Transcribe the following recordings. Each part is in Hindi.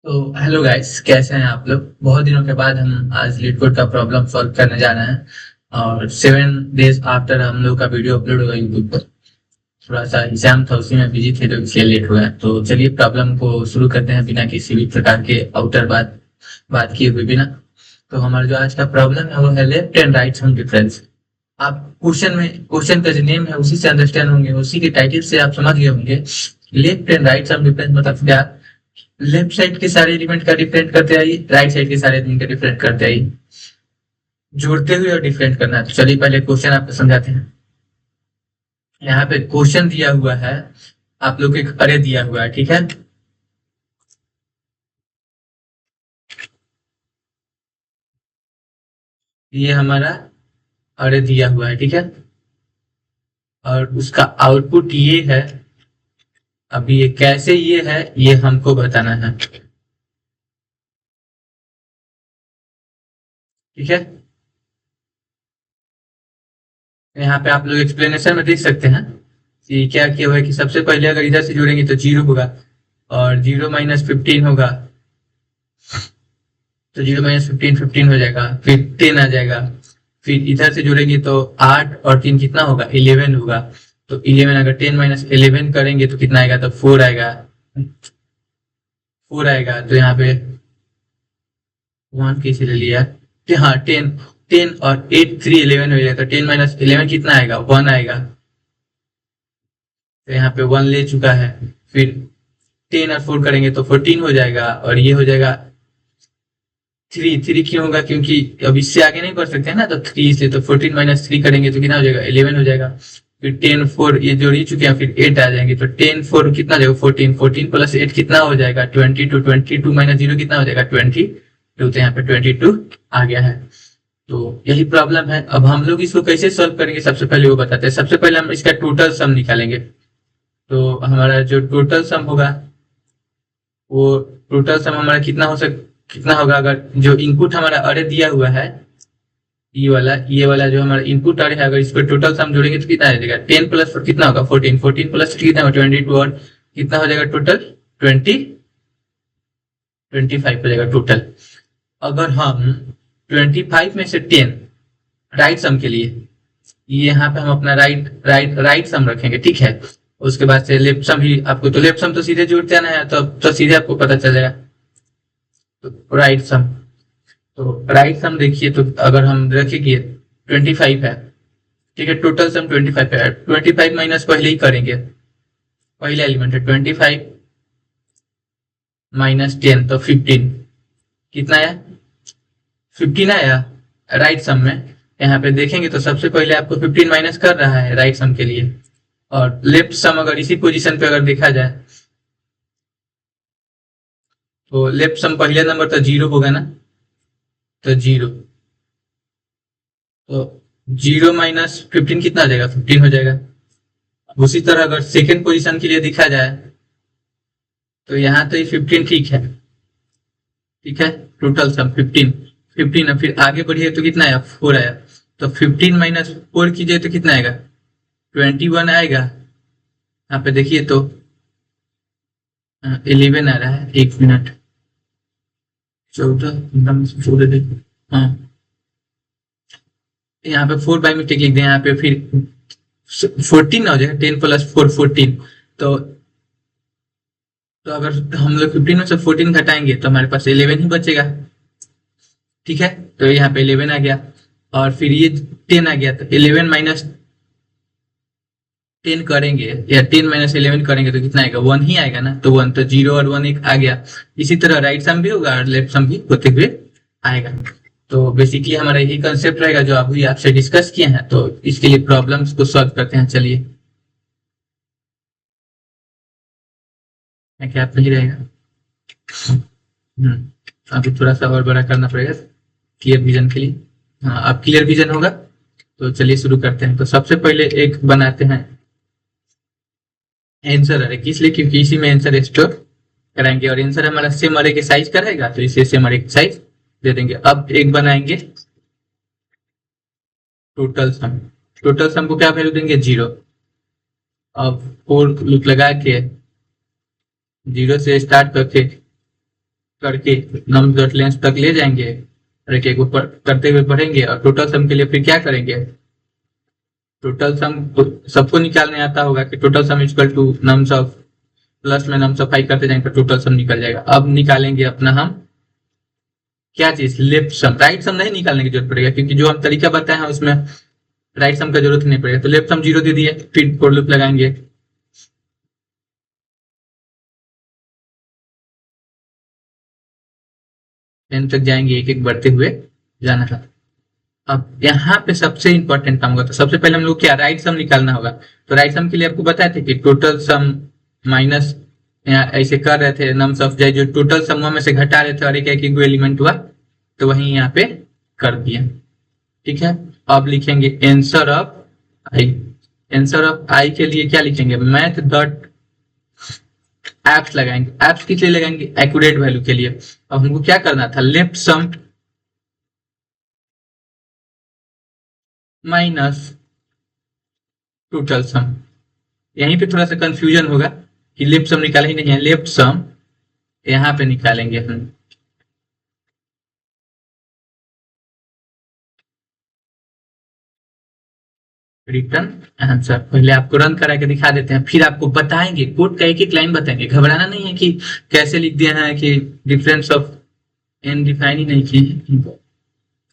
तो हेलो गाइस, कैसे हैं आप लोग। बहुत दिनों के बाद हम आज लीड का प्रॉब्लम सॉल्व करने जा रहे हैं। और 7 डेज आफ्टर हम लोग का वीडियो अपलोड होगा यूट्यूब पर। थोड़ा सा एग्जाम था, उसी में बिजी थे तो इसलिए लेट हुआ है। तो चलिए प्रॉब्लम को शुरू करते हैं बिना किसी भी प्रकार के आउटर बात किए हुए बिना। तो हमारा जो आज का प्रॉब्लम है वो है left and right sum difference. आप क्वेश्चन का जो नेम है उसी से अंडरस्टैंड होंगे, उसी के टाइटल से आप समझ गए होंगे। Left and right sum difference मतलब क्या। लेफ्ट साइड के सारे एलिमेंट का डिफरेंट करते आइए, राइट साइड के सारे एलिमेंट का डिफरेंट करते आइए। जोड़ते हुए और डिफरेंट करना है। तो चलिए पहले क्वेश्चन आपको समझाते हैं। यहाँ पे क्वेश्चन दिया हुआ है, आप लोग को एक अरे दिया हुआ है, ठीक है। ये हमारा अरे दिया हुआ है, ठीक है। और उसका आउटपुट ये है। अभी ये कैसे ये है ये हमको बताना है, ठीक है। यहाँ पे आप लोग एक्सप्लेनेशन में देख सकते हैं कि क्या किया हुआ है कि सबसे पहले अगर इधर से जोड़ेंगे तो 0 होगा। और 0 - 15 होगा। तो 0 - 15 15 हो जाएगा, फिर 10 आ जाएगा। फिर इधर से जोड़ेंगे तो 8 और 3 कितना होगा, 11 होगा। तो 11 अगर 10 - 11 करेंगे तो कितना आएगा, तो 4 आएगा। 4 आएगा तो यहाँ पे 1 कैसे ले लिया। हाँ, 10। 10 और 8 3 11 हो जाएगा। तो 10 - 11 कितना आएगा, 1 आएगा। तो यहाँ पे 1 ले चुका है। फिर 10 और 4 करेंगे तो 14 हो जाएगा। और ये हो जाएगा 3। 3 क्यों होगा, क्योंकि अब इससे आगे नहीं बढ़ सकते हैं ना, तो 3 इसलिए। तो 14 - 3 करेंगे तो कितना हो जाएगा, 11 हो जाएगा। फिर 10 4 ये जोड़ ही चुके हैं, फिर 8 आ जाएंगे। तो 10 4 कितना हो जाएगा, 14। 14 + 8 कितना हो जाएगा, 22। 22 - 0 कितना हो जाएगा, 22। तो यहाँ पे 22 आ गया है। तो यही प्रॉब्लम है। अब हम लोग इसको कैसे सॉल्व करेंगे, सबसे पहले वो बताते हैं। सबसे पहले हम इसका टोटल सम निकालेंगे। तो हमारा जो टोटल सम होगा, वो टोटल सम हमारा कितना होगा, अगर जो इनपुट हमारा अरे दिया हुआ है, ये वाला जो हमारा इनपुट अरे है, अगर इस पर टोटल सम जोड़ेंगे तो कितना आ जाएगा, 10 + 4 कितना होगा, 14। 14 + 3 कितना होगा, 22। और कितना हो जाएगा टोटल, 25 हो जाएगा टोटल। अगर हम 25 में से 10 राइट सम के लिए, ये यहाँ पे हम अपना राइट सम रखेंगे, ठीक है। उसके बाद से लेफ्ट सम भी आपको, तो लेफ्ट सम तो सीधे जोड़ते आना है, तो सीधे आपको पता चल जाएगा। तो राइट सम, तो राइट सम देखिए, तो अगर हम रखेंगे 25 है, ठीक है। टोटल सम 25 है। 25 माइनस पहले ही करेंगे, पहला एलिमेंट है 25 - 10 तो 15। कितना आया, 15 आया राइट सम में। यहाँ पे देखेंगे तो सबसे पहले आपको 15 माइनस कर रहा है राइट सम के लिए। और लेफ्ट सम अगर इसी पोजीशन पे अगर देखा जाए, तो लेफ्ट सम पहले नंबर तो 0 होगा ना। तो 0, तो 0 - 15 कितना आ जाएगा, 15 हो जाएगा। उसी तरह अगर सेकेंड पोजीशन के लिए देखा जाए, तो यहाँ तो ये 15 ठीक है, ठीक है। Total sum 15। 15 है, फिर आगे बढ़िए तो कितना आया, 4 आया। तो 15 - 4 कीजिए तो कितना आएगा, 21 आएगा। यहाँ पे देखिए तो 11 आ रहा है, 1 मिनट। 14 एकदम से 14 देखो। हाँ, यहाँ पे 4 बाई मिस्टेक लिख दें, यहाँ पे फिर 14 हो जाएगा। 10 + 4 14। तो अगर हम लोग 15 में से 14 घटाएंगे तो हमारे पास 11 ही बचेगा, ठीक है। तो यहाँ पे 11 आ गया। और फिर ये 10 आ गया, तो 11 - 10 करेंगे, या 10 - 11 करेंगे तो कितना आएगा, 1 ही आएगा ना। तो 1, तो 0 और 1 एक आ गया। इसी तरह राइट सम भी होगा और लेफ्ट सम भी होते हुए आएगा। तो बेसिकली हमारा यही कंसेप्ट रहेगा जो अभी आपसे डिस्कस किए हैं। तो इसके लिए प्रॉब्लम्स को सॉल्व करते हैं, चलिए। क्या नहीं रहेगा। अभी थोड़ा सा और बड़ा करना पड़ेगा क्लियर विजन के लिए। हाँ, अब क्लियर विजन होगा। तो चलिए शुरू करते हैं। तो सबसे पहले एक बनाते हैं आंसर अरे, किस लिए, क्योंकि इसी में आंसर स्टोर कराएंगे। और आंसर हमारा सेम अरे के साइज का रहेगा, तो इसे सेम अरे के साइज दे देंगे। अब एक बनाएंगे टोटल सम। टोटल सम को क्या वैल्यू देंगे, 0। अब फोर लूप लगा के 0 से स्टार्ट करके करके नम डॉट लेंथ तक ले जाएंगे और एक एक ऊपर करते हुए पढ़ेंगे और टोटल सम के लिए फिर क्या करेंगे, टोटल सम सबको निकालने आता होगा कि total sum equal to nums of plus में नम्स ऑफ आई करते जाएंगे तो टोटल सम निकल जाएगा। अब निकालेंगे अपना हम क्या चीज, लेफ्ट सम। राइट सम नहीं निकालने की जरूरत पड़ेगा क्योंकि जो हम तरीका बताए हैं उसमें राइट सम का जरूरत नहीं पड़ेगा। तो लेफ्ट सम 0 दे दिए, फिर फॉर लूप लगाएंगे, टेन तक जाएंगे, एक एक बढ़ते हुए जाना था। अब यहाँ पे सबसे इंपॉर्टेंट काम होगा, तो सबसे पहले हम लोग क्या राइट सम निकालना होगा। तो राइट सम के लिए आपको बताए थे कि टोटल सम माइनस, यहाँ ऐसे कर रहे थे नम्स ऑफ जाए जो टोटल सम में से घटा रहे थे और एक एक एलिमेंट हुआ तो वही यहाँ पे कर दिया। ठीक है, अब लिखेंगे answer of i. Answer of i के लिए क्या लिखेंगे, मैथ डॉट एप्स लगाएंगे। एप्स किस लिए लगाएंगे, एक्यूरेट वैल्यू के लिए। अब हमको क्या करना था, left sum minus total sum. यहीं पे थोड़ा सा कंफ्यूजन होगा कि लेफ्ट सम निकाला ही नहीं है, लेफ्ट सम यहाँ पे निकालेंगे हम। रिटर्न आंसर पहले आपको रन करा के दिखा देते हैं, फिर आपको बताएंगे कोड का एक एक लाइन बताएंगे। घबराना नहीं है कि कैसे लिख दिया है कि डिफरेंस ऑफ एन डिफाइन ही नहीं की।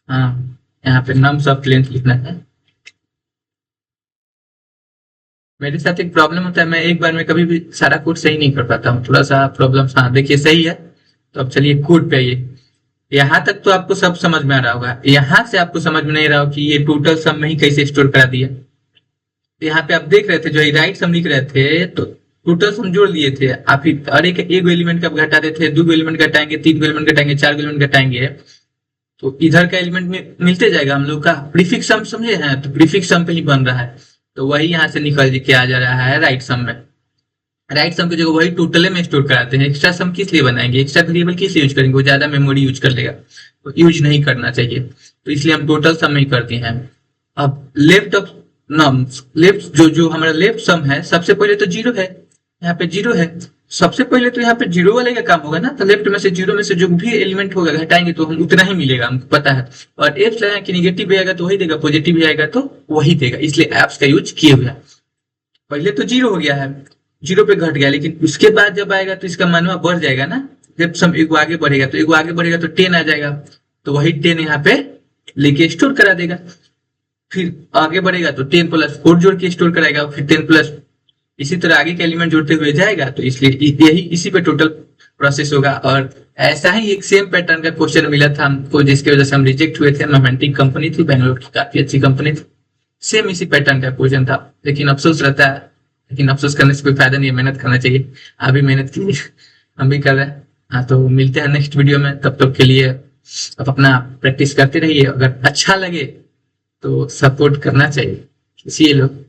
हाँ, यहाँ पे नम्स ऑफ लेंथ लिखना है। मेरे साथ एक प्रॉब्लम होता है, मैं एक बार में कभी भी सारा कोड सही नहीं कर पाता हूँ, थोड़ा सा प्रॉब्लम। हाँ देखिए सही है। तो अब चलिए कोड पे आइए। यहाँ तक तो आपको सब समझ में आ रहा होगा, यहाँ से आपको समझ में नहीं रहा हो कि ये टोटल सम में ही कैसे स्टोर करा दिया। यहाँ पे आप देख रहे थे जो राइट सम लिख रहे थे तो टोटल सम जोड़ लिए थे आप ही, और एक एलिमेंट का घटा देते, 2 एलिमेंट घटाएंगे, 3 एलिमेंट घटाएंगे, 4 एलिमेंट घटाएंगे तो इधर का एलिमेंट में मिलते जाएगा हम लोग का प्रीफिक्स सम, समझे हैं। तो प्रीफिक्स सम पे ही बन रहा है तो वही यहाँ से निकल के आ जा रहा है राइट सम में। राइट सम की जगह वही टोटल में स्टोर कराते हैं। एक्स्ट्रा सम किस लिए बनाएंगे, एक्स्ट्रा वेरिएबल किस लिए यूज करेंगे, वो ज्यादा मेमोरी यूज कर लेगा तो यूज नहीं करना चाहिए। तो इसलिए हम टोटल सम ही करते हैं। अब लेफ्ट ऑफ नम्स, लेफ्ट जो हमारा लेफ्ट सम है सबसे पहले तो 0 है, यहाँ पे 0 है। सबसे पहले तो यहाँ पे 0 वाले का काम होगा ना, तो लेफ्ट में से 0 में से जो भी एलिमेंट होगा घटाएंगे तो हम उतना ही मिलेगा, हमको पता है। और एप्स लगा कि निगेटिव भी आएगा तो वही देगा, पॉजिटिव भी आएगा तो वही देगा, इसलिए एप्स का यूज किए हुए। पहले तो 0 हो गया है, 0 पे घट गया, लेकिन उसके बाद जब आएगा तो इसका मानवा बढ़ जाएगा ना। जब सम एक आगे बढ़ेगा तो एक आगे बढ़ेगा तो 10 आ जाएगा, तो वही 10 यहाँ पे लेके स्टोर करा देगा। फिर आगे बढ़ेगा तो 10 प्लस 4 जोड़ के स्टोर कराएगा, फिर 10 प्लस, इसी तरह आगे के एलिमेंट जोड़ते हुए जाएगा। तो इसलिए यही इसी पे टोटल प्रोसेस होगा। और ऐसा ही एक सेम पैटर्न का क्वेश्चन मिला था हमको जिसकी वजह से हम रिजेक्ट हुए थे। मोमेंटिक कंपनी थी, बैंगलोर की काफी अच्छी कंपनी थी। सेम इसी पैटर्न का क्वेश्चन था, लेकिन अफसोस रहता है, लेकिन अफसोस करने से कोई फायदा नहीं है, मेहनत करना चाहिए। आप भी मेहनत कीजिए, हम भी कर रहे हैं। हाँ, तो मिलते हैं नेक्स्ट वीडियो में, तब तक के लिए आप अपना प्रैक्टिस करते रहिए। अगर अच्छा लगे तो सपोर्ट करना चाहिए, इसी लोग।